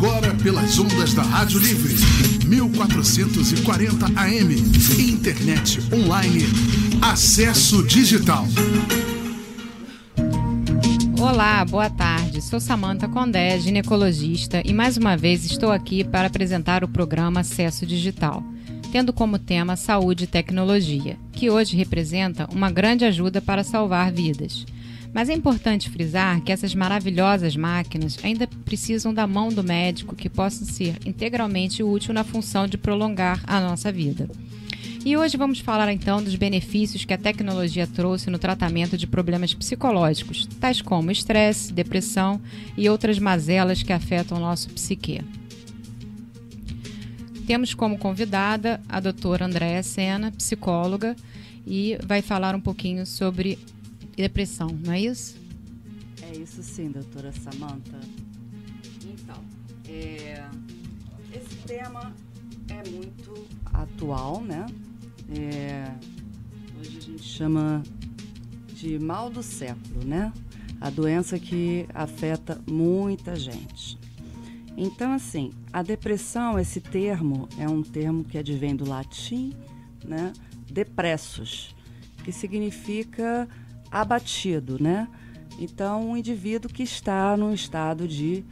Agora pelas ondas da Rádio Livre, 1440 AM, internet online, acesso digital. Olá, boa tarde. Sou Samanta Condé, ginecologista, e mais uma vez estou aqui para apresentar o programa Acesso Digital, tendo como tema saúde e tecnologia, que hoje representa uma grande ajuda para salvar vidas. Mas é importante frisar que essas maravilhosas máquinas ainda precisam da mão do médico, que possa ser integralmente útil na função de prolongar a nossa vida. E hoje vamos falar então dos benefícios que a tecnologia trouxe no tratamento de problemas psicológicos, tais como estresse, depressão e outras mazelas que afetam o nosso psique. Temos como convidada a doutora Andréa Sena, psicóloga, e vai falar um pouquinho sobre depressão, não é isso? É isso sim, doutora Samanta. Então, esse tema é muito atual, né? Hoje a gente chama de mal do século, né? A doença que afeta muita gente. Então, assim, a depressão, esse termo, é um termo que advém do latim, né? Depressus, que significa abatido, né? Então, um indivíduo que está num estado de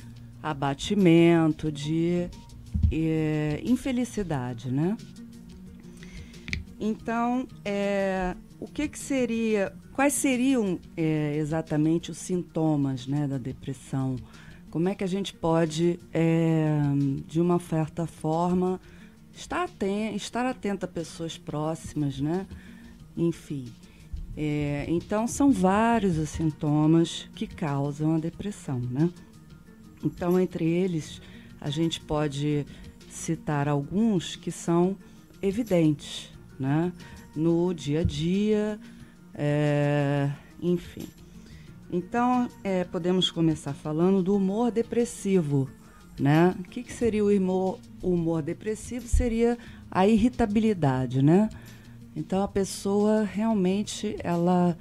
abatimento, de infelicidade, né? Então, quais seriam exatamente os sintomas, né, da depressão? Como é que a gente pode, de uma certa forma, estar atento a pessoas próximas, né? Enfim. Então, são vários os sintomas que causam a depressão, né? Então, entre eles, a gente pode citar alguns que são evidentes, né? No dia a dia, enfim. Então, podemos começar falando do humor depressivo, né? O que seria o humor depressivo? Seria a irritabilidade, né? Então, a pessoa realmente, ela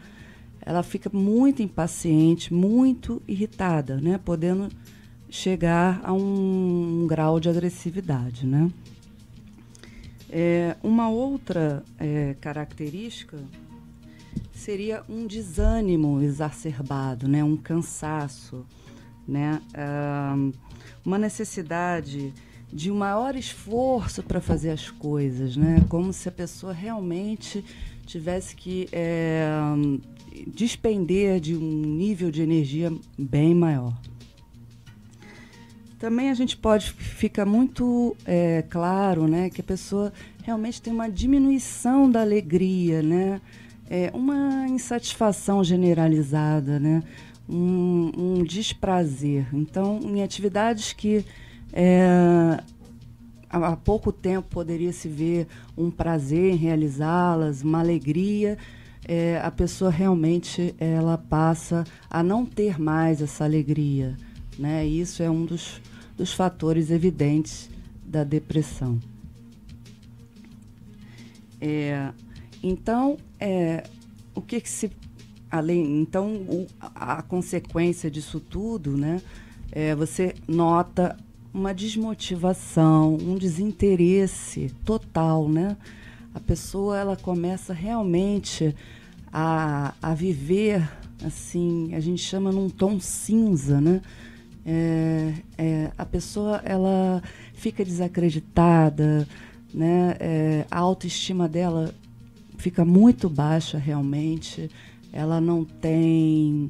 fica muito impaciente, muito irritada, né? Podendo chegar a um grau de agressividade, né? Uma outra característica seria um desânimo exacerbado, né? Um cansaço, né? Uma necessidade de um maior esforço para fazer as coisas, né? Como se a pessoa realmente tivesse que despender de um nível de energia bem maior. Também a gente fica muito claro, né, que a pessoa realmente tem uma diminuição da alegria, né? Uma insatisfação generalizada, né? Um desprazer. Então, em atividades que há pouco tempo poderia se ver um prazer em realizá-las, uma alegria, a pessoa realmente ela passa a não ter mais essa alegria, né? E isso é um dos fatores evidentes da depressão. Então, o que se além, então a consequência disso tudo, né? Você nota uma desmotivação, um desinteresse total, né? A pessoa ela começa realmente a viver assim, a gente chama num tom cinza, né? A pessoa ela fica desacreditada, né? A autoestima dela fica muito baixa realmente, ela não tem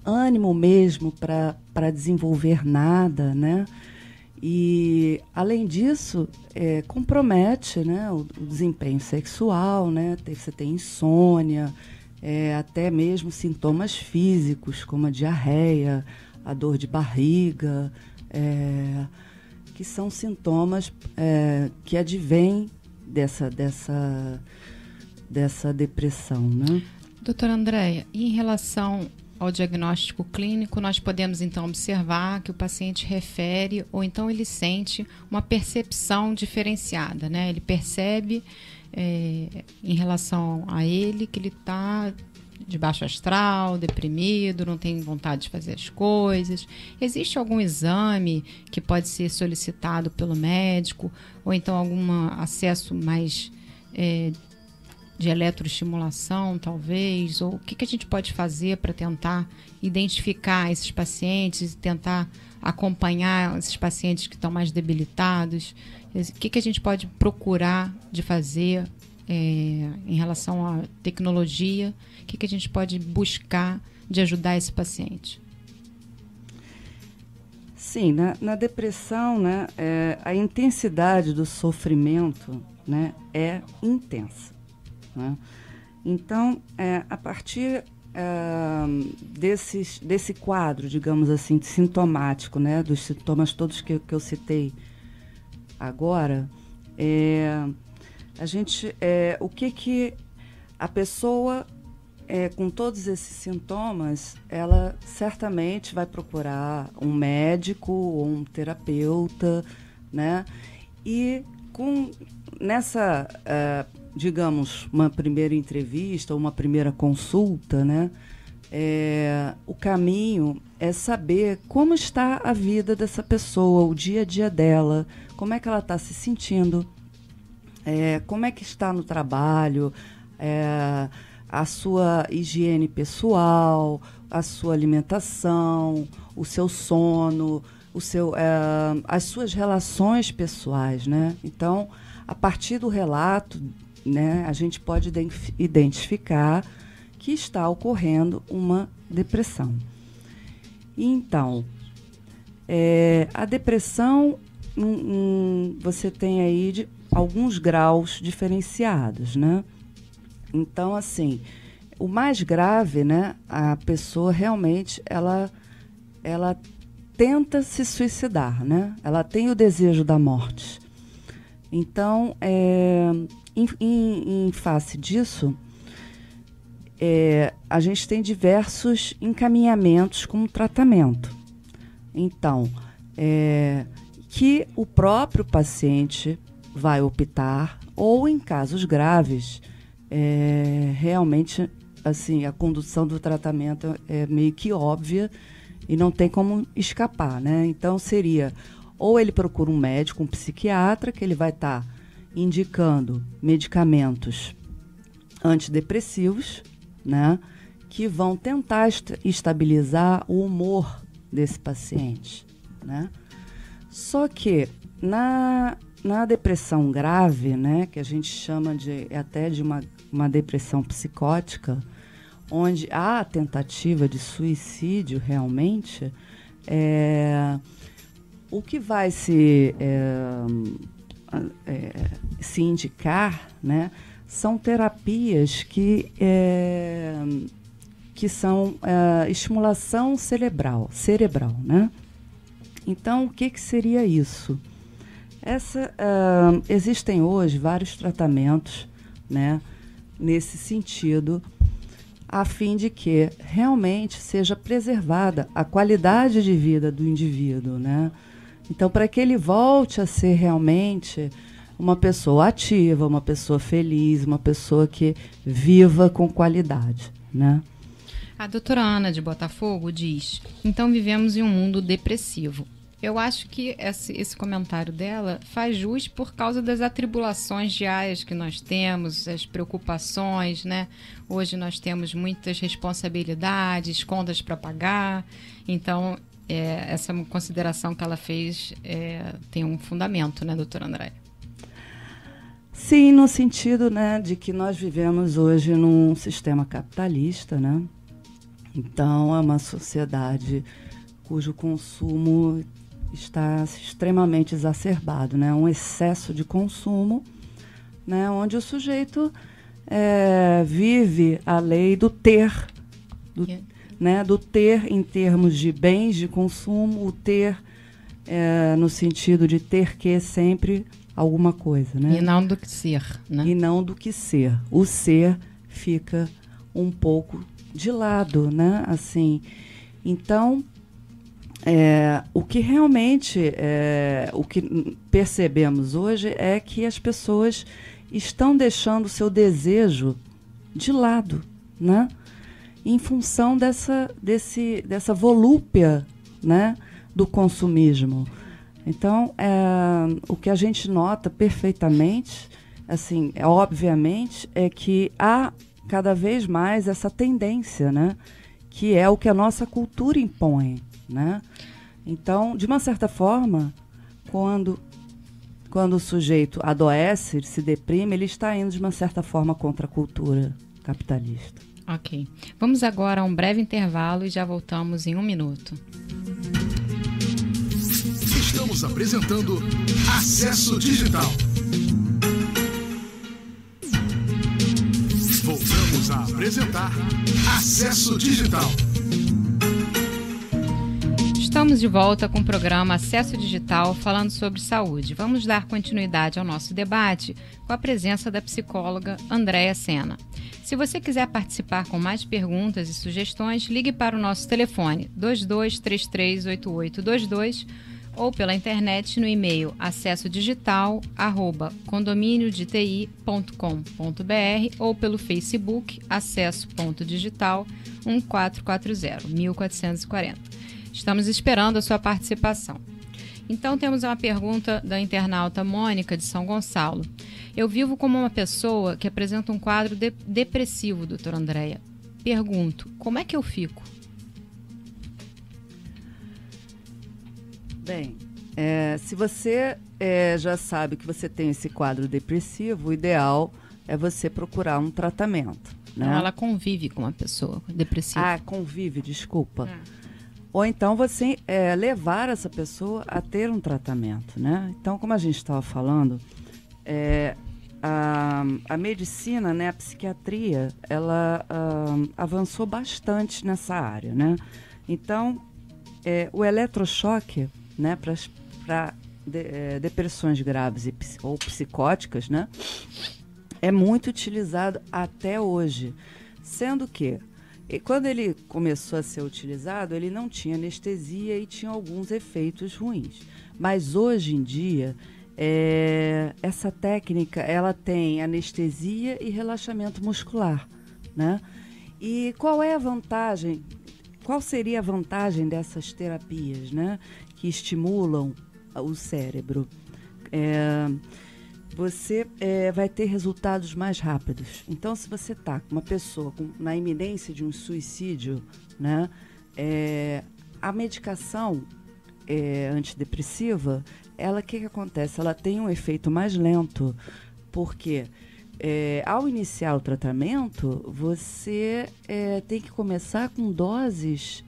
ânimo mesmo para desenvolver nada, né? E, além disso, compromete, né, o desempenho sexual, né? Você tem insônia, até mesmo sintomas físicos, como a diarreia, a dor de barriga, que são sintomas que advêm dessa depressão, né? Doutora Andréa, e em relação ao diagnóstico clínico, nós podemos então observar que o paciente refere ou então ele sente uma percepção diferenciada, né? Ele percebe em relação a ele que ele está de baixo astral, deprimido, não tem vontade de fazer as coisas. Existe algum exame que pode ser solicitado pelo médico, ou então algum acesso mais de eletroestimulação, talvez? Ou o que a gente pode fazer para tentar identificar esses pacientes e tentar acompanhar esses pacientes que estão mais debilitados? O que a gente pode procurar de fazer em relação à tecnologia? O que a gente pode buscar de ajudar esse paciente? Sim, na depressão, né, a intensidade do sofrimento, né, é intensa. Né? Então, a partir desse quadro, digamos assim, sintomático, né, dos sintomas todos que eu citei agora, a gente, o que a pessoa, com todos esses sintomas, ela certamente vai procurar um médico ou um terapeuta, né? E nessa, digamos, uma primeira entrevista, uma primeira consulta, né? O caminho é saber como está a vida dessa pessoa, o dia a dia dela, como é que ela está se sentindo, como é que está no trabalho, a sua higiene pessoal, a sua alimentação, o seu sono, as suas relações pessoais, né? Então, a partir do relato, né, a gente pode identificar que está ocorrendo uma depressão. Então, a depressão, você tem aí alguns graus diferenciados, né? Então, assim, o mais grave, né, a pessoa realmente, ela tenta se suicidar, né? Ela tem o desejo da morte. Então, em face disso, a gente tem diversos encaminhamentos como tratamento. Então, que o próprio paciente vai optar, ou em casos graves, realmente, assim, a condução do tratamento é meio que óbvia e não tem como escapar, né? Então, seria, ou ele procura um médico, um psiquiatra, que ele vai estar indicando medicamentos antidepressivos, né? Que vão tentar estabilizar o humor desse paciente, né? Só que na depressão grave, né, que a gente chama até de uma depressão psicótica, onde há a tentativa de suicídio realmente, o que vai se indicar, né, são terapias que são estimulação cerebral, né? Então, o que seria isso? Existem hoje vários tratamentos, né, nesse sentido, a fim de que realmente seja preservada a qualidade de vida do indivíduo, né? Então, para que ele volte a ser realmente uma pessoa ativa, uma pessoa feliz, uma pessoa que viva com qualidade, né? A doutora Ana de Botafogo diz: então vivemos em um mundo depressivo. Eu acho que esse comentário dela faz jus por causa das atribulações diárias que nós temos, as preocupações, né? Hoje nós temos muitas responsabilidades, contas para pagar. Então, essa consideração que ela fez tem um fundamento, né, doutora Andréia? Sim, no sentido, né, de que nós vivemos hoje num sistema capitalista, né? Então, é uma sociedade cujo consumo está extremamente exacerbado, né? Um excesso de consumo, né? Onde o sujeito vive a lei do ter, né? Do ter em termos de bens de consumo, o ter no sentido de ter que sempre alguma coisa, né? E não do que ser, né? E não do que ser. O ser fica um pouco de lado, né? Assim, então, o que realmente, o que percebemos hoje é que as pessoas estão deixando o seu desejo de lado, né? em função dessa volúpia, né, do consumismo. Então, o que a gente nota perfeitamente, assim, obviamente, é que há cada vez mais essa tendência, né, que é o que a nossa cultura impõe, né? Então, de uma certa forma, quando o sujeito adoece, se deprime, ele está indo de uma certa forma contra a cultura capitalista. Ok. Vamos agora a um breve intervalo e já voltamos em 1 minuto. Estamos apresentando Acesso Digital. Voltamos a apresentar Acesso Digital. Estamos de volta com o programa Acesso Digital, falando sobre saúde. Vamos dar continuidade ao nosso debate com a presença da psicóloga Andréa Sena. Se você quiser participar com mais perguntas e sugestões, ligue para o nosso telefone 22338822 ou pela internet no e-mail acessodigital@condominiodti.com.br ou pelo Facebook acesso.digital 1440 1440. Estamos esperando a sua participação. Então, temos uma pergunta da internauta Mônica, de São Gonçalo. Eu vivo como uma pessoa que apresenta um quadro depressivo, doutora Andréa. Pergunto, como é que eu fico? Bem, se você já sabe que você tem esse quadro depressivo, o ideal é você procurar um tratamento, né? Não, ela convive com uma pessoa depressiva. Ah, convive, desculpa. Ou então você levar essa pessoa a ter um tratamento, né? Então, como a gente estava falando, a medicina, né, a psiquiatria, ela avançou bastante nessa área, né? Então, o eletrochoque, né, para depressões graves ou psicóticas, né, é muito utilizado até hoje, sendo que quando ele começou a ser utilizado, ele não tinha anestesia e tinha alguns efeitos ruins. Mas hoje em dia, essa técnica ela tem anestesia e relaxamento muscular, né? E qual é a vantagem? Qual seria a vantagem dessas terapias, né, que estimulam o cérebro? Você vai ter resultados mais rápidos. Então, se você está com uma pessoa na iminência de um suicídio, né, a medicação antidepressiva, o que acontece? Ela tem um efeito mais lento, porque ao iniciar o tratamento, você tem que começar com doses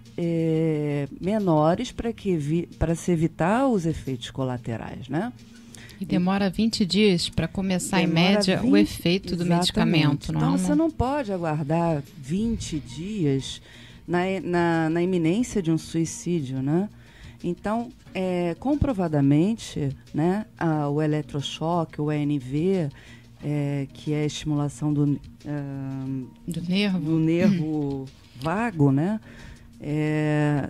menores para se evitar os efeitos colaterais, né? E demora 20 dias para começar, em média, o efeito do medicamento. Não então, você não pode aguardar 20 dias na iminência de um suicídio, né? Então, comprovadamente, né, o eletrochoque, o ENV, que é a estimulação do nervo vago, né?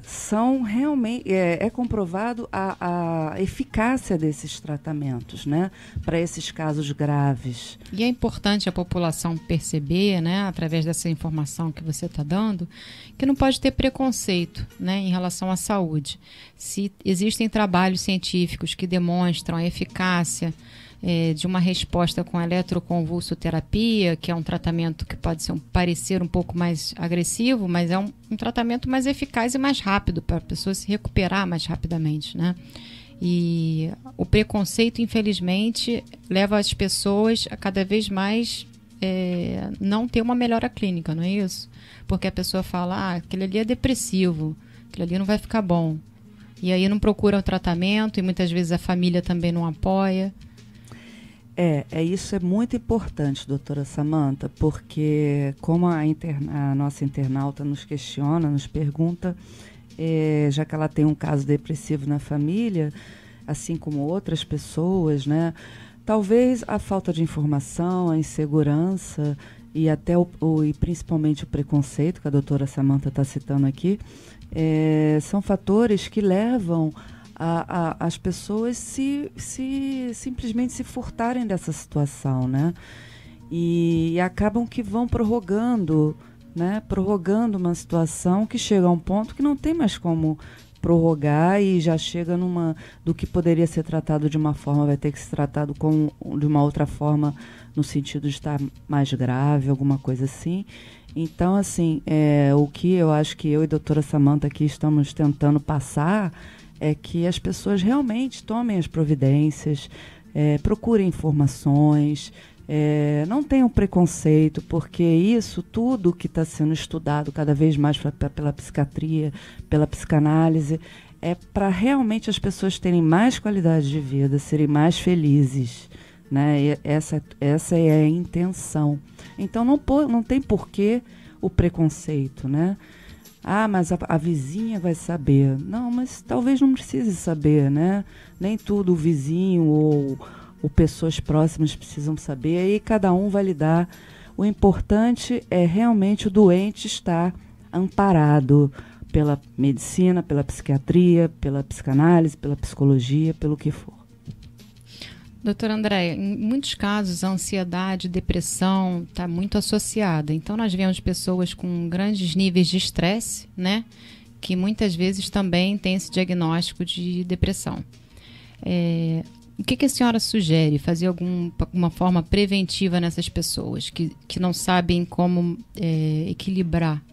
São realmente comprovado a eficácia desses tratamentos, né, para esses casos graves. E é importante a população perceber, né, através dessa informação que você está dando, que não pode ter preconceito, né, em relação à saúde. Se existem trabalhos científicos que demonstram a eficácia de uma resposta com eletroconvulsoterapia, que é um tratamento que pode parecer um pouco mais agressivo, mas é um tratamento mais eficaz e mais rápido para a pessoa se recuperar mais rapidamente, né? E o preconceito, infelizmente, leva as pessoas a cada vez mais não ter uma melhora clínica, não é isso? Porque a pessoa fala, aquele ali é depressivo, aquele ali não vai ficar bom. E aí não procura o tratamento e muitas vezes a família também não apoia. Isso é muito importante, doutora Samantha, porque como a nossa internauta nos questiona, nos pergunta, já que ela tem um caso depressivo na família, assim como outras pessoas, né? Talvez a falta de informação, a insegurança e até e principalmente o preconceito, que a doutora Samantha está citando aqui, são fatores que levam as pessoas simplesmente se furtarem dessa situação, né? E acabam que vão prorrogando né? Prorrogando uma situação que chega a um ponto que não tem mais como prorrogar e já chega do que poderia ser tratado de uma forma, vai ter que ser tratado de uma outra forma, no sentido de estar mais grave, alguma coisa assim. Então, assim, o que eu acho que eu e a doutora Samantha aqui estamos tentando passar é que as pessoas realmente tomem as providências, procurem informações, não tenham preconceito, porque isso tudo que está sendo estudado cada vez mais pela psiquiatria, pela psicanálise, é para realmente as pessoas terem mais qualidade de vida, serem mais felizes, né? E essa é a intenção. Então não tem porquê o preconceito, né? Ah, mas a vizinha vai saber. Não, mas talvez não precise saber, né? Nem tudo o vizinho ou pessoas próximas precisam saber. Aí cada um vai lidar. O importante é realmente o doente estar amparado pela medicina, pela psiquiatria, pela psicanálise, pela psicologia, pelo que for. Doutora Andréia, em muitos casos a ansiedade, depressão está muito associada. Então nós vemos pessoas com grandes níveis de estresse, né? Que muitas vezes também têm esse diagnóstico de depressão. O que a senhora sugere? Fazer alguma forma preventiva nessas pessoas que não sabem como equilibrar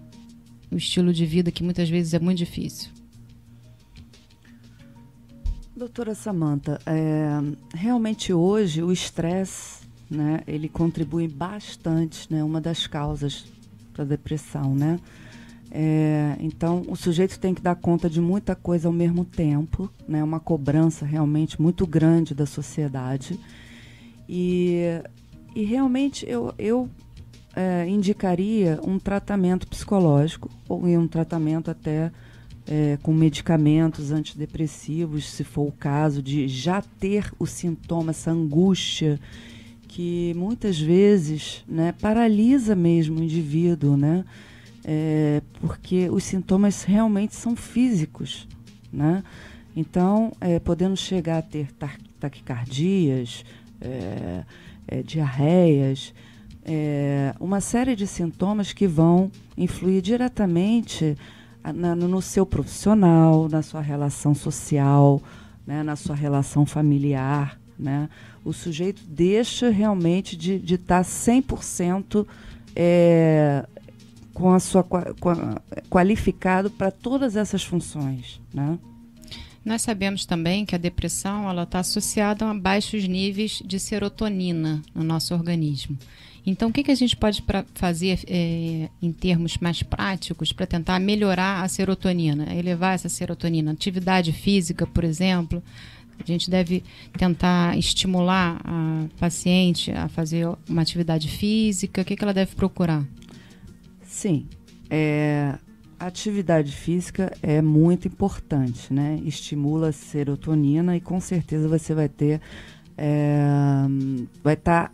o estilo de vida, que muitas vezes é muito difícil? Doutora Samantha, realmente hoje o estresse, né, ele contribui bastante, né, uma das causas para a depressão, né? Então, o sujeito tem que dar conta de muita coisa ao mesmo tempo, né, uma cobrança realmente muito grande da sociedade. E realmente eu indicaria um tratamento psicológico, ou um tratamento até com medicamentos antidepressivos, se for o caso de já ter o sintoma, essa angústia que muitas vezes, né, paralisa mesmo o indivíduo, né? Porque os sintomas realmente são físicos, né? Então, podendo chegar a ter taquicardias, diarreias, uma série de sintomas que vão influir diretamente no seu profissional, na sua relação social, né, na sua relação familiar, né? O sujeito deixa realmente de estar 100% qualificado para todas essas funções, né? Nós sabemos também que a depressão está associada a baixos níveis de serotonina no nosso organismo. Então, o que a gente pode fazer em termos mais práticos para tentar melhorar a serotonina, elevar essa serotonina? Atividade física, por exemplo, a gente deve tentar estimular a paciente a fazer uma atividade física. O que ela deve procurar? Sim, a atividade física é muito importante, né? Estimula a serotonina e com certeza você vai estar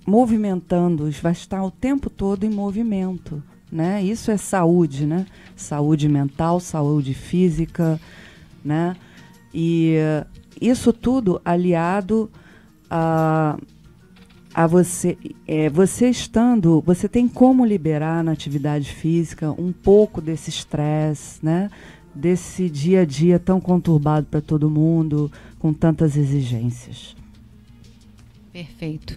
movimentando, vai estar o tempo todo em movimento, né? Isso é saúde, né? Saúde mental, saúde física, né? E isso tudo aliado a você você tem como liberar na atividade física um pouco desse estresse, né? Desse dia a dia tão conturbado para todo mundo, com tantas exigências. Perfeito.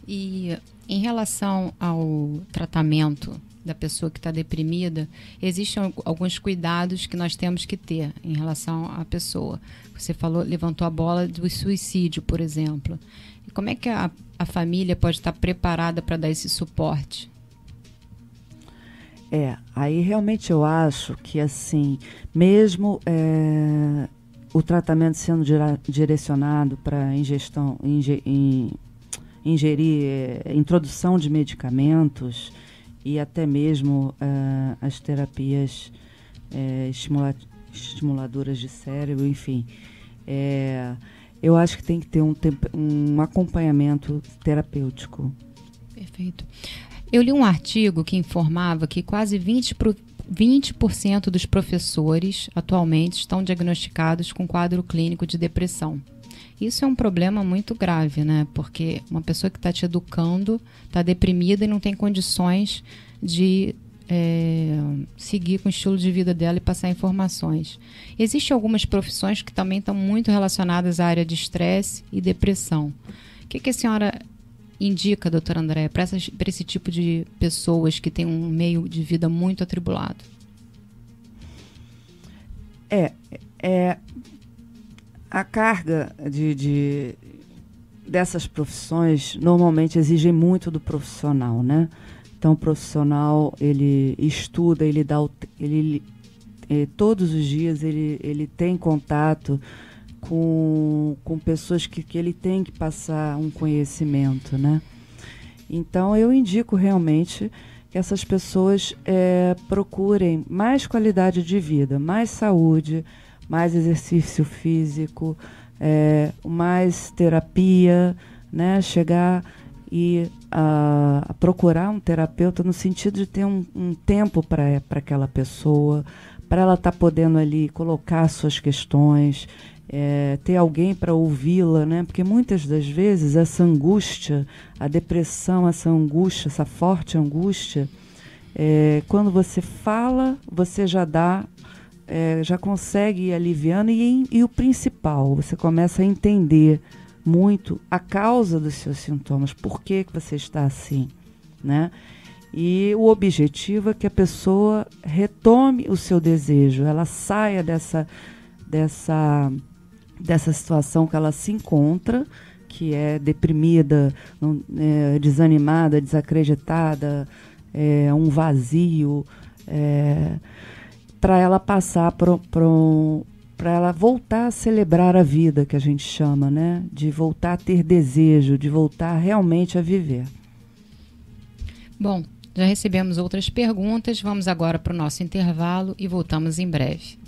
E em relação ao tratamento da pessoa que está deprimida, existem alguns cuidados que nós temos que ter em relação à pessoa. Você levantou a bola do suicídio, por exemplo. E como é que a família pode estar preparada para dar esse suporte? Aí realmente eu acho que, assim, mesmo o tratamento sendo direcionado para introdução de medicamentos e até mesmo as terapias estimuladoras de cérebro, enfim, eu acho que tem que ter um acompanhamento terapêutico. Perfeito. Eu li um artigo que informava que quase 20% dos professores atualmente estão diagnosticados com quadro clínico de depressão. Isso é um problema muito grave, né? Porque uma pessoa que está te educando está deprimida e não tem condições de seguir com o estilo de vida dela e passar informações. Existem algumas profissões que também estão muito relacionadas à área de estresse e depressão. O que a senhora indica, doutora Andréa, para esse tipo de pessoas que têm um meio de vida muito atribulado? A carga dessas profissões normalmente exigem muito do profissional, né? Então, o profissional, ele estuda, todos os dias ele tem contato com pessoas que ele tem que passar um conhecimento, né? Então, eu indico realmente que essas pessoas procurem mais qualidade de vida, mais saúde, mais exercício físico, mais terapia, né? Chegar e a procurar um terapeuta no sentido de ter um tempo para aquela pessoa, para ela estar podendo ali colocar suas questões, ter alguém para ouvi-la, né? Porque muitas das vezes essa angústia, a depressão, essa angústia, essa forte angústia, quando você fala, você já já consegue ir aliviando e o principal, você começa a entender muito a causa dos seus sintomas, por que você está assim, né? E o objetivo é que a pessoa retome o seu desejo, ela saia dessa situação que ela se encontra, que é deprimida, desanimada, desacreditada, um vazio, para ela passar para ela voltar a celebrar a vida, que a gente chama, né? De voltar a ter desejo, de voltar realmente a viver. Bom, já recebemos outras perguntas, vamos agora para o nosso intervalo e voltamos em breve.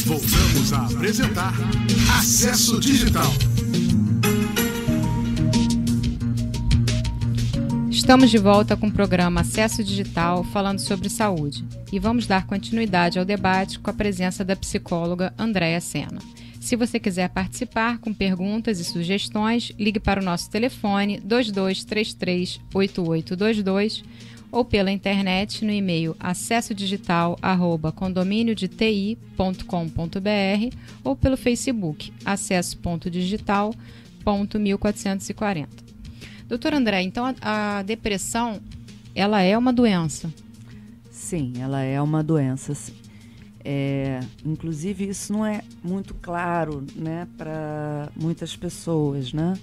Voltamos a apresentar Acesso Digital. Estamos de volta com o programa Acesso Digital, falando sobre saúde. E vamos dar continuidade ao debate com a presença da psicóloga Andréa Sena. Se você quiser participar com perguntas e sugestões, ligue para o nosso telefone 2233-8822 ou pela internet no e-mail acessodigital@condominiodeti.com.br ou pelo Facebook acesso.digital.1440. Doutora André, então a depressão, ela é uma doença? Sim, ela é uma doença. Inclusive, isso não é muito claro, né, para muitas pessoas, né?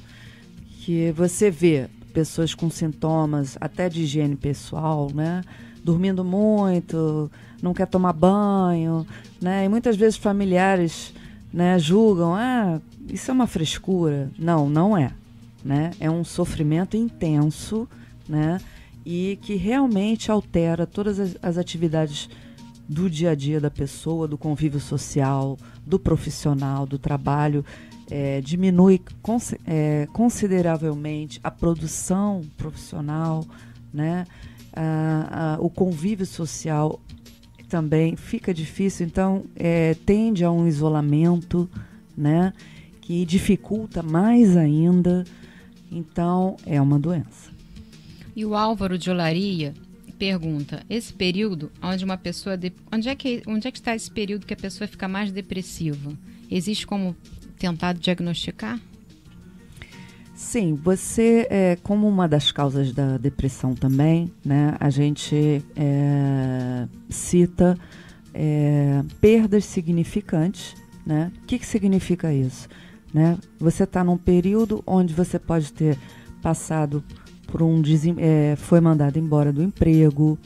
Que você vê pessoas com sintomas até de higiene pessoal, né? Dormindo muito, não quer tomar banho, né? E muitas vezes familiares, né, julgam, isso é uma frescura. Não, não é. Né? É um sofrimento intenso, né? E que realmente altera todas as atividades do dia a dia da pessoa, do convívio social, do profissional, do trabalho, diminui consideravelmente a produção profissional, né? O convívio social também fica difícil, então tende a um isolamento, né? Que dificulta mais ainda. Então, é uma doença. E o Álvaro de Olaria pergunta, esse período onde uma pessoa... Onde é que está esse período que a pessoa fica mais depressiva? Existe como tentar diagnosticar? Sim, você, como uma das causas da depressão também, né, a gente cita perdas significantes, né? O que significa isso? Né? Você está num período onde você pode ter passado por foi mandado embora do emprego,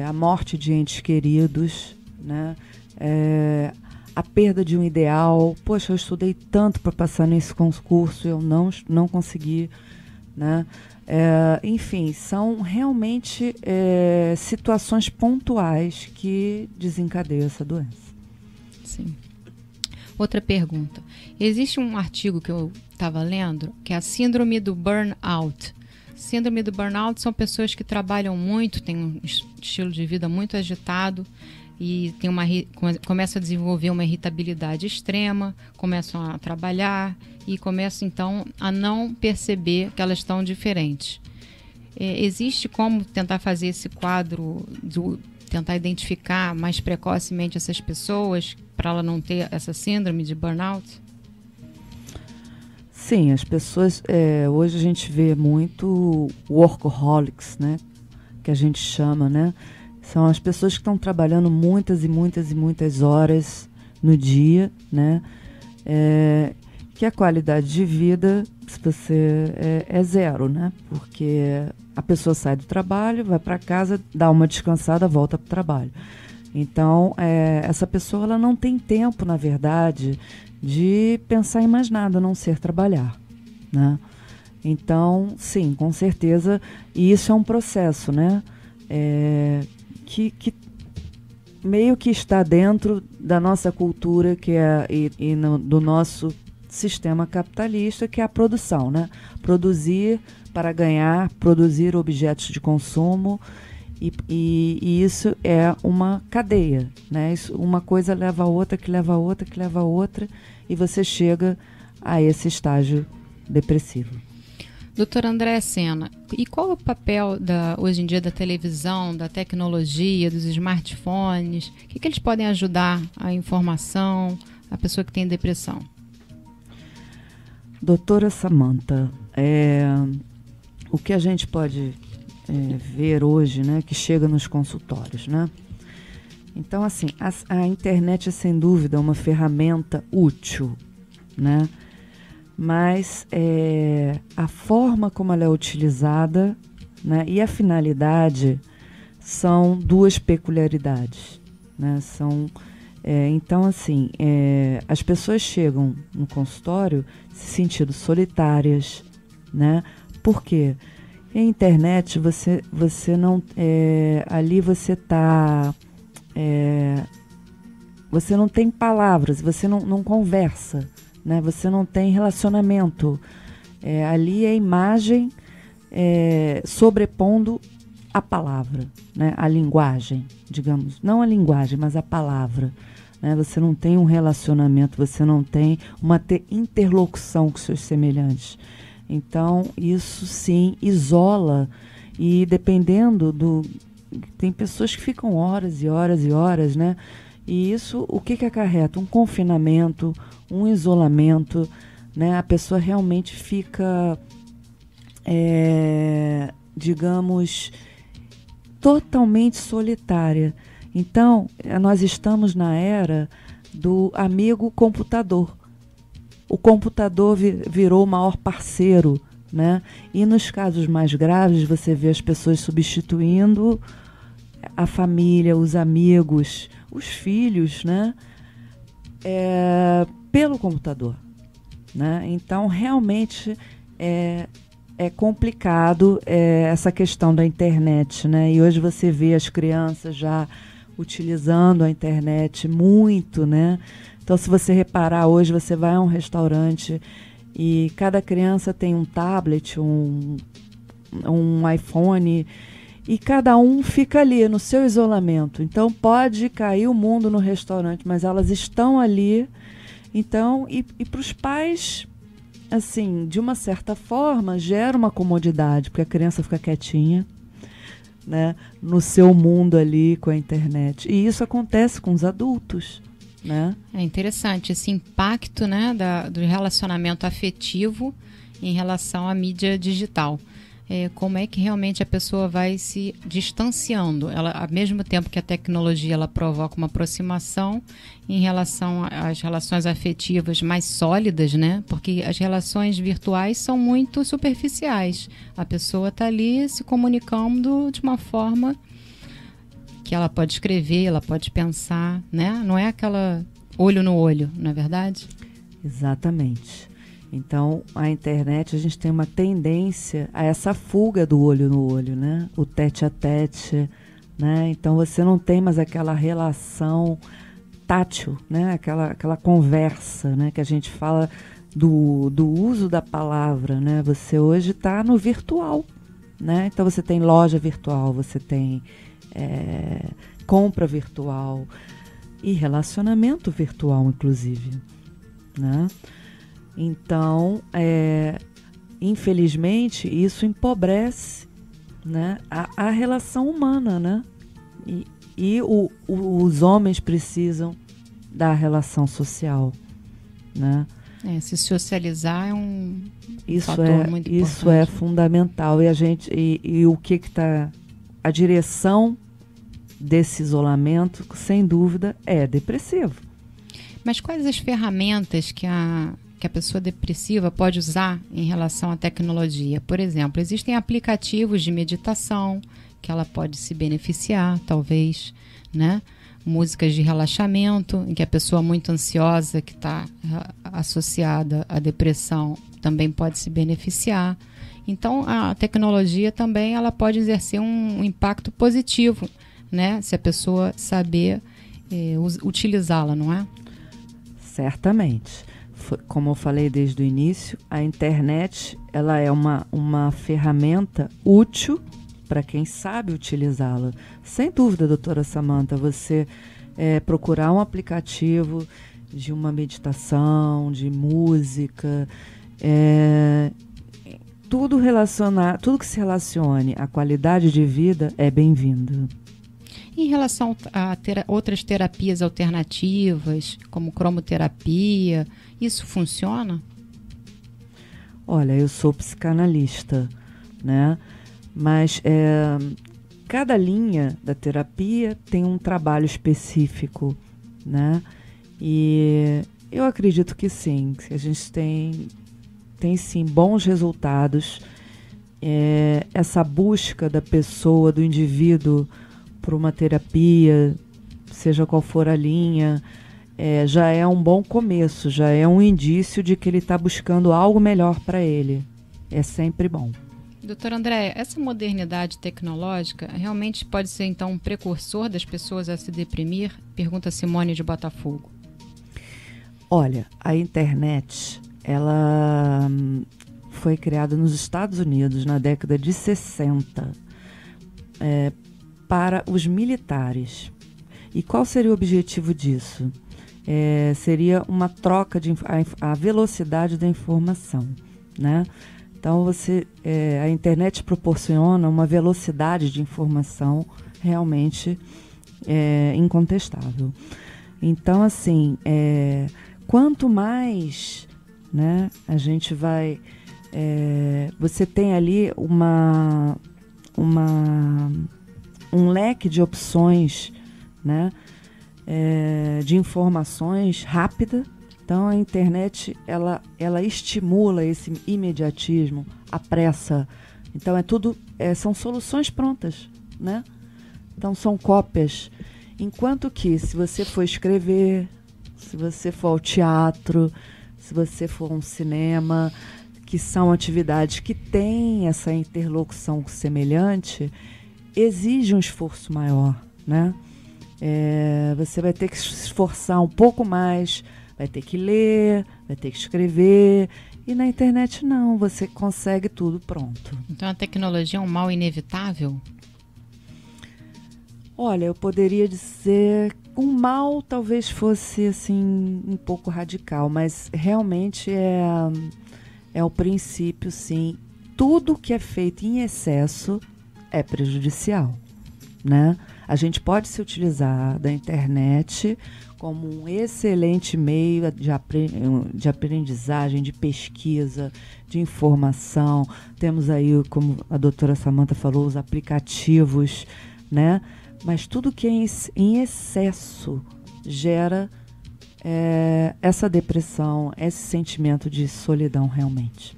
a morte de entes queridos, né? A perda de um ideal. Poxa, eu estudei tanto para passar nesse concurso, eu não consegui, né? Enfim, são realmente situações pontuais que desencadeiam essa doença. Sim. Outra pergunta. Existe um artigo que eu estava lendo, que é a síndrome do burnout. Síndrome do burnout são pessoas que trabalham muito, têm um estilo de vida muito agitado e começam a desenvolver uma irritabilidade extrema, começam a trabalhar e começam então a não perceber que elas estão diferentes. Existe como tentar fazer esse quadro, tentar identificar mais precocemente essas pessoas para ela não ter essa síndrome de burnout? Sim, as pessoas, hoje a gente vê muito workaholics, né, que a gente chama, né? São as pessoas que estão trabalhando muitas e muitas e muitas horas no dia, né? Que a qualidade de vida, se você é zero, né? Porque a pessoa sai do trabalho, vai para casa, dá uma descansada, volta para o trabalho. Então, essa pessoa ela não tem tempo, na verdade, de pensar em mais nada, a não ser trabalhar, né? Então, sim, com certeza, e isso é um processo, né? Que meio que está dentro da nossa cultura do nosso sistema capitalista, que é a produção, né? Produzir para ganhar, produzir objetos de consumo, e isso é uma cadeia, né? Uma coisa leva a outra, que leva a outra, que leva a outra, e você chega a esse estágio depressivo. Doutor André Sena, e qual é o papel hoje em dia da televisão, da tecnologia, dos smartphones? O que eles podem ajudar a informação, a pessoa que tem depressão? Doutora Samantha, o que a gente pode ver hoje, né, que chega nos consultórios, né? Então, assim, a internet é sem dúvida uma ferramenta útil, né? Mas a forma como ela é utilizada, né, e a finalidade são duas peculiaridades, né? Então, assim, as pessoas chegam no consultório se sentindo solitárias, né? Por quê? A internet, você não... ali você está... você não tem palavras, você não conversa, né? Você não tem relacionamento. Ali é a imagem sobrepondo a palavra, né? A linguagem, digamos. Não a linguagem, mas a palavra. Né? Você não tem um relacionamento, você não tem uma interlocução com seus semelhantes. Então, isso sim isola, e dependendo tem pessoas que ficam horas e horas e horas, né? E isso, o que acarreta? Um confinamento, um isolamento, né? A pessoa realmente fica, digamos, totalmente solitária. Então, nós estamos na era do amigo computador. O computador virou o maior parceiro, né? E nos casos mais graves, você vê as pessoas substituindo a família, os amigos, os filhos, né? Pelo computador, né? Então, realmente é complicado essa questão da internet, né? E hoje você vê as crianças já utilizando a internet muito, né? Então, se você reparar, hoje você vai a um restaurante e cada criança tem um tablet, um iPhone, e cada um fica ali no seu isolamento. Então, pode cair o mundo no restaurante, mas elas estão ali. Então, e para os pais, assim, de uma certa forma, gera uma comodidade, porque a criança fica quietinha, né, no seu mundo ali com a internet. E isso acontece com os adultos, né? É interessante esse impacto, né, do relacionamento afetivo em relação à mídia digital. Como é que realmente a pessoa vai se distanciando? Ela, ao mesmo tempo que a tecnologia ela provoca uma aproximação em relação às relações afetivas mais sólidas, né? Porque as relações virtuais são muito superficiais. A pessoa está ali se comunicando de uma forma que ela pode escrever, ela pode pensar, né? Não é aquela olho no olho, não é verdade? Exatamente. Então, a internet, a gente tem uma tendência a essa fuga do olho no olho, né? O tete a tete, né? Então, você não tem mais aquela relação tátil, né? Aquela conversa, né? Que a gente fala do uso da palavra, né? Você hoje está no virtual, né? Então, você tem loja virtual, você tem compra virtual e relacionamento virtual, inclusive, né? Então, infelizmente, isso empobrece, né, a relação humana, né? E os homens precisam da relação social, né? Se socializar é um isso fator muito importante. Isso é fundamental. E o que está... A direção desse isolamento, sem dúvida, é depressivo. Mas quais as ferramentas que a pessoa depressiva pode usar em relação à tecnologia? Por exemplo, existem aplicativos de meditação que ela pode se beneficiar, talvez, né? Músicas de relaxamento, em que a pessoa muito ansiosa, que está associada à depressão, também pode se beneficiar. Então, a tecnologia também ela pode exercer um impacto positivo, né? Se a pessoa saber utilizá-la, não é? Certamente. Como eu falei desde o início, a internet ela é uma ferramenta útil para quem sabe utilizá-la. Sem dúvida, doutora Samantha, você procurar um aplicativo de uma meditação, de música, tudo que se relacione à qualidade de vida é bem-vindo. Em relação a outras terapias alternativas, como cromoterapia, isso funciona? Olha, eu sou psicanalista, né? Mas cada linha da terapia tem um trabalho específico, né? E eu acredito que sim, que a gente tem sim bons resultados. Essa busca da pessoa, do indivíduo, por uma terapia, seja qual for a linha, já é um bom começo, já é um indício de que ele está buscando algo melhor para ele. É sempre bom. Doutora Andréia, essa modernidade tecnológica realmente pode ser, então, um precursor das pessoas a se deprimir? Pergunta Simone de Botafogo. Olha, a internet, ela foi criada nos Estados Unidos na década de 60 para os militares. E qual seria o objetivo disso? Seria uma troca a velocidade da informação, né? Então, a internet proporciona uma velocidade de informação realmente incontestável. Então, assim, quanto mais, né, a gente vai... você tem ali um leque de opções, né, de informações rápida. Então, a internet, ela estimula esse imediatismo, a pressa. Então, são soluções prontas, né? Então, são cópias. Enquanto que, se você for escrever, se você for ao teatro, se você for a um cinema, que são atividades que têm essa interlocução semelhante, exige um esforço maior, né? Você vai ter que se esforçar um pouco mais, vai ter que ler, vai ter que escrever. E na internet não, você consegue tudo pronto. Então a tecnologia é um mal inevitável? Olha, eu poderia dizer um mal talvez fosse assim um pouco radical, mas realmente é o princípio, sim. Tudo que é feito em excesso é prejudicial, né? A gente pode se utilizar da internet como um excelente meio de aprendizagem, de pesquisa, de informação. Temos aí, como a doutora Samantha falou, os aplicativos, né? Mas tudo que é em excesso gera essa depressão, esse sentimento de solidão realmente.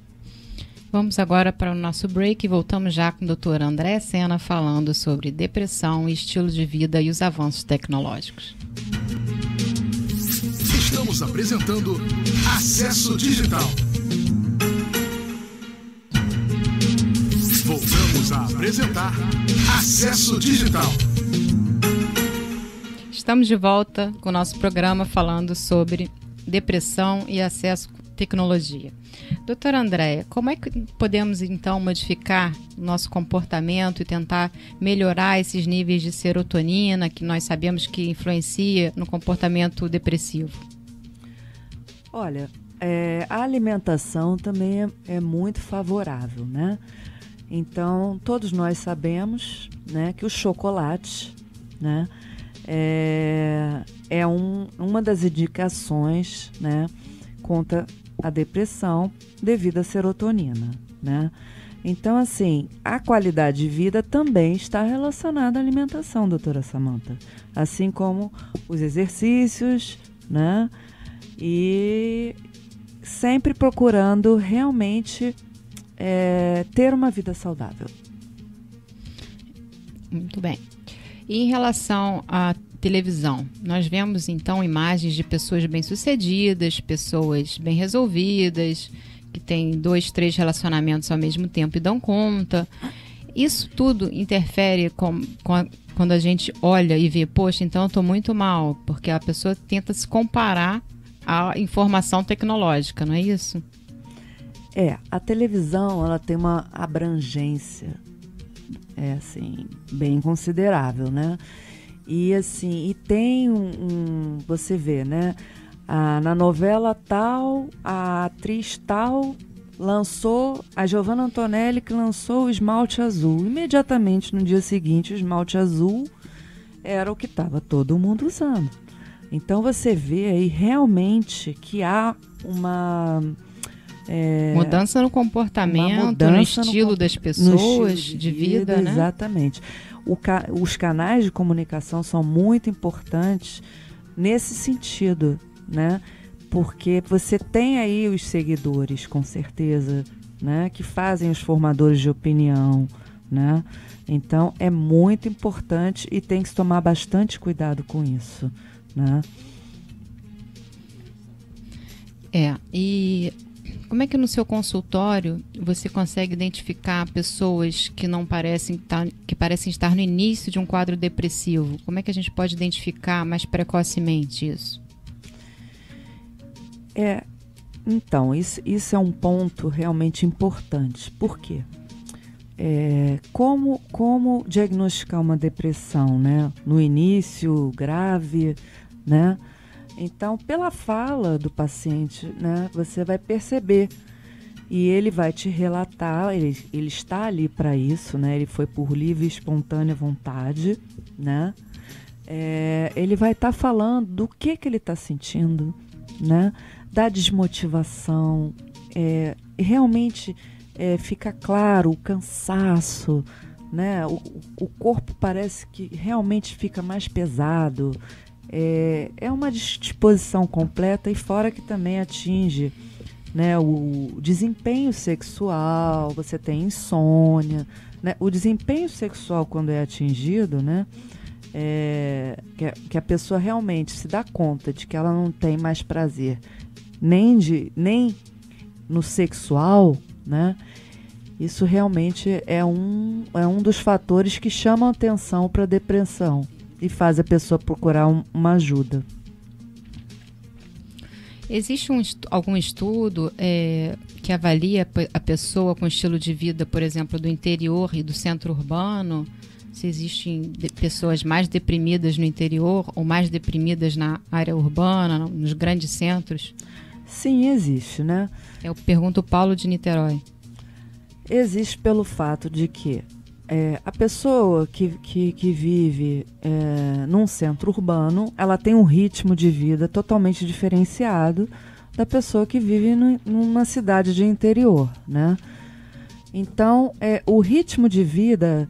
Vamos agora para o nosso break e voltamos já com o Dr. André Sena falando sobre depressão, estilo de vida e os avanços tecnológicos. Estamos apresentando Acesso Digital. Voltamos a apresentar Acesso Digital. Estamos de volta com o nosso programa falando sobre depressão e acesso à tecnologia. Doutora Andréia, como é que podemos então modificar o nosso comportamento e tentar melhorar esses níveis de serotonina que nós sabemos que influencia no comportamento depressivo? Olha, a alimentação também é muito favorável, né? Então, todos nós sabemos, né, que o chocolate, né, é uma das indicações, né, contra a depressão devido à serotonina, né? Então, assim, a qualidade de vida também está relacionada à alimentação, doutora Samantha. Assim como os exercícios, né? E sempre procurando realmente ter uma vida saudável. Muito bem. E em relação à televisão, nós vemos então imagens de pessoas bem-sucedidas, pessoas bem resolvidas, que têm 2, 3 relacionamentos ao mesmo tempo e dão conta. Isso tudo interfere quando a gente olha e vê, poxa, então eu estou muito mal, porque a pessoa tenta se comparar à informação tecnológica, não é isso? A televisão, ela tem uma abrangência, assim, bem considerável, né? E assim, tem você vê, né? Na novela tal, a atriz tal lançou, a Giovanna Antonelli que lançou o esmalte azul. Imediatamente no dia seguinte, o esmalte azul era o que estava todo mundo usando. Então você vê aí realmente que há uma mudança no comportamento, no estilo das pessoas, de vida, né? Exatamente. Os canais de comunicação são muito importantes nesse sentido, né? Porque você tem aí os seguidores, com certeza, né? Que fazem os formadores de opinião, né? Então, é muito importante e tem que se tomar bastante cuidado com isso, né? E como é que no seu consultório você consegue identificar pessoas que parecem estar no início de um quadro depressivo? Como é que a gente pode identificar mais precocemente isso? Então, isso é um ponto realmente importante. Por quê? Como diagnosticar uma depressão, né? No início, grave, né? Então, pela fala do paciente, né, você vai perceber e ele vai te relatar, ele está ali para isso, né? Ele foi por livre e espontânea vontade, né? Ele vai estar falando do que ele está sentindo, né? Da desmotivação, realmente fica claro o cansaço, né? O corpo parece que realmente fica mais pesado. É uma disposição completa e fora que também atinge, né, o desempenho sexual, você tem insônia, né? O desempenho sexual quando é atingido, né, que a pessoa realmente se dá conta de que ela não tem mais prazer nem no sexual, né? Isso realmente é um dos fatores que chamam atenção para a depressão e faz a pessoa procurar uma ajuda. Existe algum estudo que avalia a pessoa com estilo de vida, por exemplo, do interior e do centro urbano? Se existem pessoas mais deprimidas no interior ou mais deprimidas na área urbana, nos grandes centros? Sim, existe, né? Eu pergunto Paulo de Niterói. Existe pelo fato de que a pessoa que vive num centro urbano, ela tem um ritmo de vida totalmente diferenciado da pessoa que vive numa cidade de interior, né? Então, o ritmo de vida,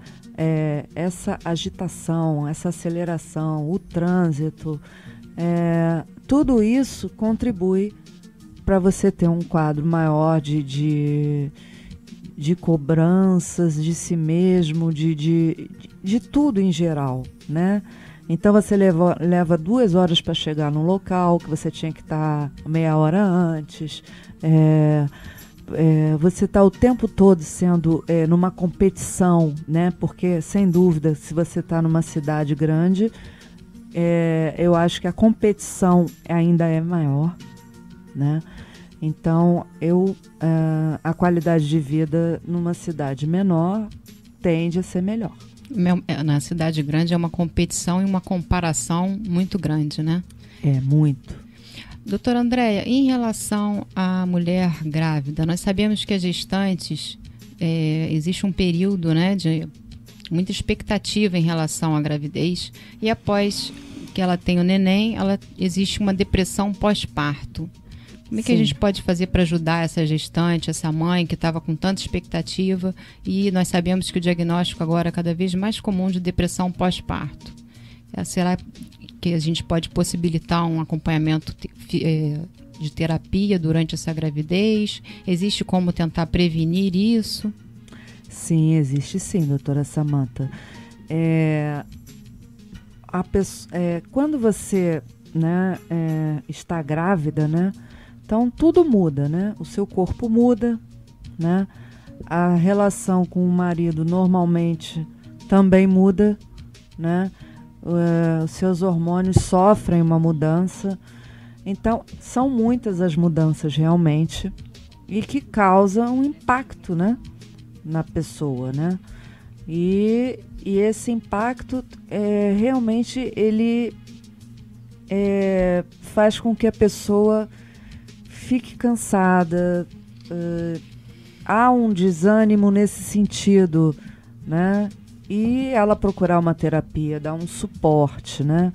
essa agitação, essa aceleração, o trânsito, tudo isso contribui para você ter um quadro maior de cobranças de si mesmo, de tudo em geral, né? Então você leva 2 horas para chegar num local que você tinha que estar meia hora antes. Você está o tempo todo sendo numa competição, né? Porque, sem dúvida, se você está numa cidade grande, eu acho que a competição ainda é maior, né? Então, a qualidade de vida numa cidade menor tende a ser melhor. Na cidade grande é uma competição e uma comparação muito grande, né? É, muito. Doutora Andréia, em relação à mulher grávida, nós sabemos que as gestantes, existe um período, né, de muita expectativa em relação à gravidez, e após que ela tem o neném, existe uma depressão pós-parto. Como é que a gente pode fazer para ajudar essa gestante, essa mãe que estava com tanta expectativa, e nós sabemos que o diagnóstico agora é cada vez mais comum de depressão pós-parto? Será que a gente pode possibilitar um acompanhamento de terapia durante essa gravidez? Existe como tentar prevenir isso? Sim, existe sim, doutora Samantha. Quando você, né, está grávida, né, então tudo muda, né? O seu corpo muda, né? A relação com o marido normalmente também muda, né? Os seus hormônios sofrem uma mudança. Então, são muitas as mudanças realmente e que causam um impacto, né, na pessoa, né? E esse impacto realmente ele faz com que a pessoa fique cansada, há um desânimo nesse sentido, né? E ela procurar uma terapia, dar um suporte, né?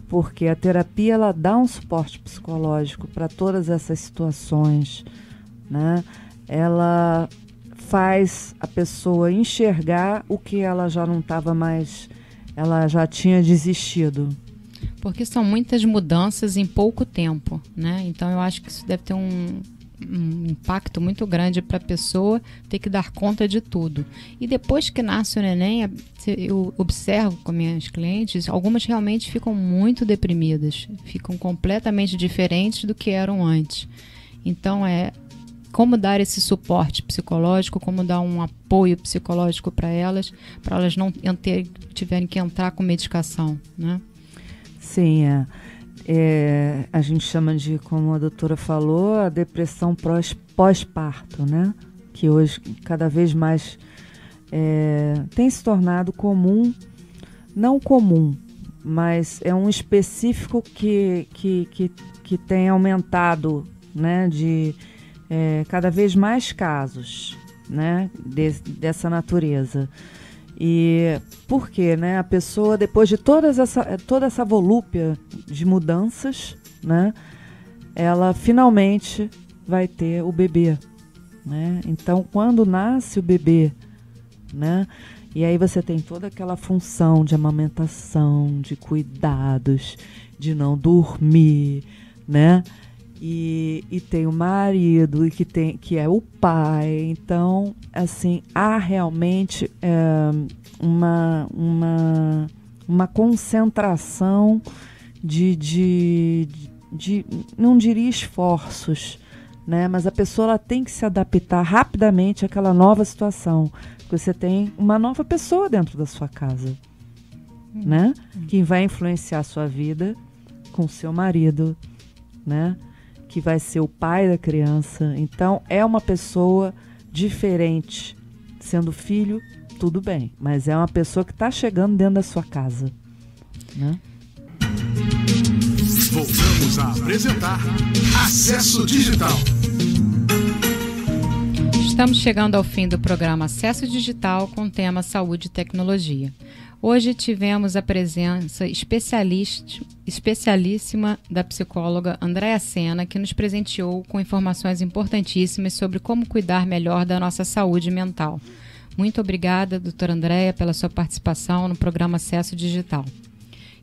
Porque a terapia ela dá um suporte psicológico para todas essas situações, né? Ela faz a pessoa enxergar o que ela já não estava mais, ela já tinha desistido. Porque são muitas mudanças em pouco tempo, né? Então eu acho que isso deve ter um impacto muito grande para a pessoa ter que dar conta de tudo. E depois que nasce o neném, eu observo com minhas clientes, algumas realmente ficam muito deprimidas, ficam completamente diferentes do que eram antes. Então como dar esse suporte psicológico, como dar um apoio psicológico para elas não tiverem que entrar com medicação, né? Sim, a gente chama de, como a doutora falou, a depressão pós-parto, né? Que hoje cada vez mais tem se tornado comum, não comum, mas é um específico que tem aumentado, né? De cada vez mais casos, né? Dessa natureza. E por quê, né? A pessoa, depois de toda essa volúpia de mudanças, né? Ela finalmente vai ter o bebê, né? Então, quando nasce o bebê, né? E aí você tem toda aquela função de amamentação, de cuidados, de não dormir, né? E tem o marido que é o pai. Então, assim, há realmente uma concentração de não diria esforços, né? Mas a pessoa ela tem que se adaptar rapidamente àquela nova situação, porque você tem uma nova pessoa dentro da sua casa, né? Que vai influenciar a sua vida com o seu marido, né? Que vai ser o pai da criança. Então, é uma pessoa diferente. Sendo filho, tudo bem. Mas é uma pessoa que está chegando dentro da sua casa, né? Voltamos a apresentar Acesso Digital. Estamos chegando ao fim do programa Acesso Digital com o tema Saúde e Tecnologia. Hoje tivemos a presença especialíssima da psicóloga Andréia Sena, que nos presenteou com informações importantíssimas sobre como cuidar melhor da nossa saúde mental. Muito obrigada, doutora Andréia, pela sua participação no programa Acesso Digital.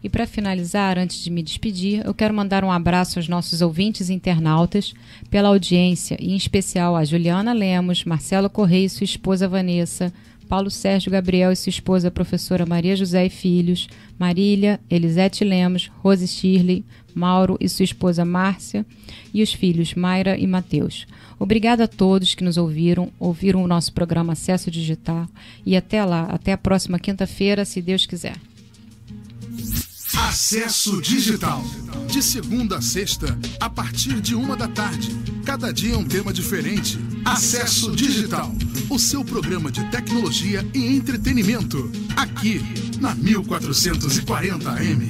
E para finalizar, antes de me despedir, eu quero mandar um abraço aos nossos ouvintes e internautas pela audiência, e em especial a Juliana Lemos, Marcelo Correia e sua esposa Vanessa, Paulo Sérgio Gabriel e sua esposa, a professora Maria José e Filhos, Marília, Elisete Lemos, Rose Shirley, Mauro e sua esposa Márcia e os filhos Mayra e Mateus. Obrigada a todos que nos ouviram o nosso programa Acesso Digital e até lá, até a próxima quinta-feira, se Deus quiser. Acesso Digital, de segunda a sexta, a partir de 1 da tarde. Cada dia um tema diferente. Acesso Digital, o seu programa de tecnologia e entretenimento, aqui na 1440 AM.